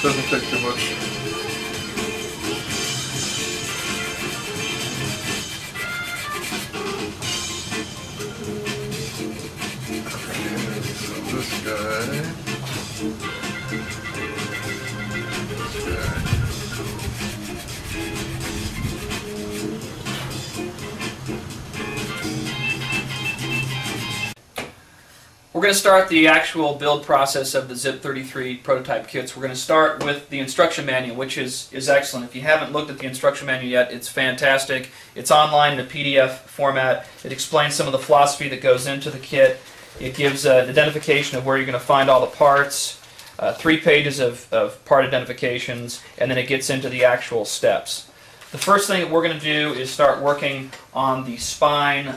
Doesn't take too much. This guy. We're going to start the actual build process of the Zip33 prototype kits. We're going to start with the instruction manual, which is excellent. If you haven't looked at the instruction manual yet, it's fantastic. It's online in a PDF format. It explains some of the philosophy that goes into the kit. It gives an identification of where you're going to find all the parts, 3 pages of part identifications, and then it gets into the actual steps. The first thing that we're going to do is start working on the spine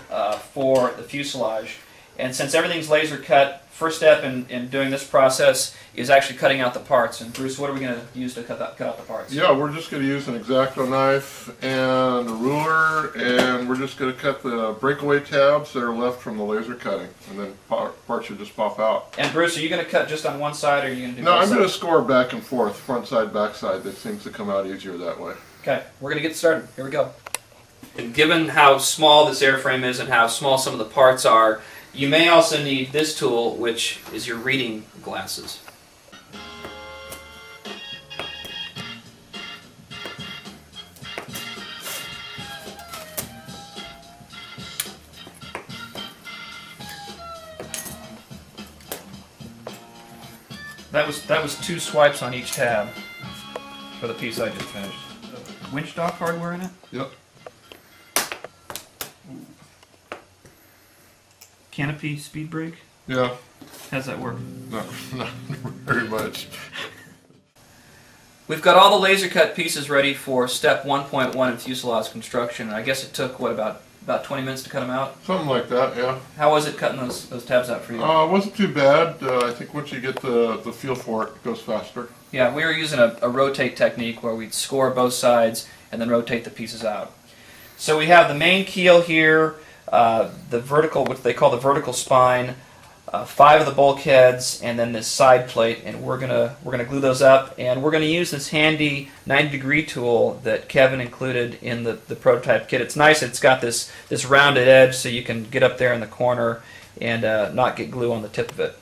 for the fuselage. And since everything's laser cut, first step in doing this process is actually cutting out the parts. And Bruce, what are we going to use to cut out the parts? Yeah, we're just going to use an X-Acto knife and a ruler, and we're just going to cut the breakaway tabs that are left from the laser cutting, and then parts should just pop out. And Bruce, are you going to cut just on one side, or are you going to do No, both I'm sides? going to score back and forth, front side, back side. That seems to come out easier that way. Okay, we're going to get started. Here we go. And given how small this airframe is and how small some of the parts are, you may also need this tool, which is your reading glasses. That was 2 swipes on each tab for the piece I just finished. Winch dock hardware in it? Yep. Canopy speed brake? Yeah. How's that work? Not very much. We've got all the laser cut pieces ready for step 1.1 in fuselage construction. I guess it took, what, about 20 minutes to cut them out? Something like that, yeah. How was it cutting those tabs out for you? It wasn't too bad. I think once you get the feel for it, it goes faster. Yeah, we were using a rotate technique where we'd score both sides and then rotate the pieces out. So we have the main keel here, the vertical, what they call the vertical spine, 5 of the bulkheads, and then this side plate, and we're gonna glue those up, and we're gonna use this handy 90-degree tool that Kevin included in the prototype kit. It's nice. It's got this rounded edge, so you can get up there in the corner and not get glue on the tip of it.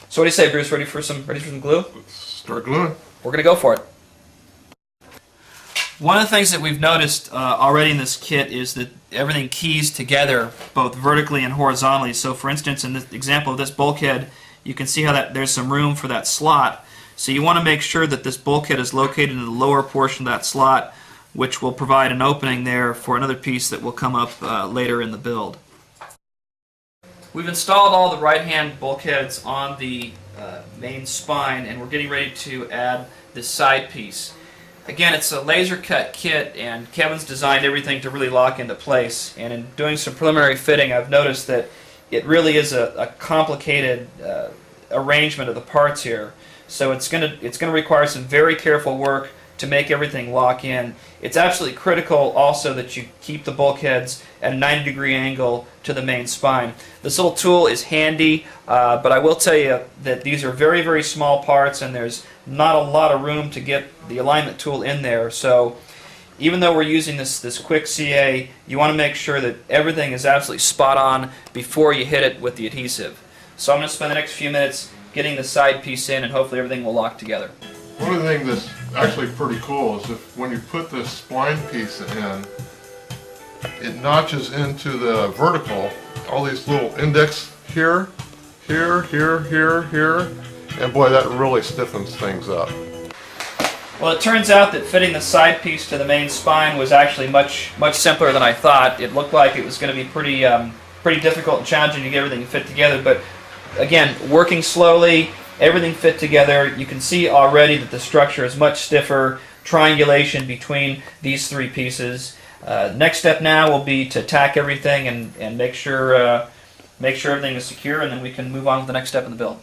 So what do you say, Bruce? Ready for some glue? Let's start gluing. We're gonna go for it. One of the things that we've noticed already in this kit is that everything keys together both vertically and horizontally. So for instance, in this example of this bulkhead, you can see how there's some room for that slot. So you want to make sure that this bulkhead is located in the lower portion of that slot, which will provide an opening there for another piece that will come up later in the build. We've installed all the right-hand bulkheads on the main spine, and we're getting ready to add this side piece. Again, it's a laser cut kit, and Kevin's designed everything to really lock into place. And in doing some preliminary fitting, I've noticed that it really is a complicated arrangement of the parts here. So it's going to require some very careful work to make everything lock in. It's absolutely critical also that you keep the bulkheads at a 90-degree angle to the main spine. This little tool is handy, but I will tell you that these are very, very small parts, and there's not a lot of room to get the alignment tool in there. So even though we're using this quick CA, you want to make sure that everything is absolutely spot on before you hit it with the adhesive. So I'm going to spend the next few minutes getting the side piece in, and hopefully everything will lock together. One of the things that's actually pretty cool is when you put this spline piece in, it notches into the vertical, all these little index here, here, here, here, here, and boy, that really stiffens things up. Well, it turns out that fitting the side piece to the main spine was actually much simpler than I thought. It looked like it was going to be pretty difficult and challenging to get everything to fit together, but again, working slowly, everything fit together. You can see already that the structure is much stiffer, triangulation between these 3 pieces. Next step now will be to tack everything and make sure everything is secure, and then we can move on to the next step in the build.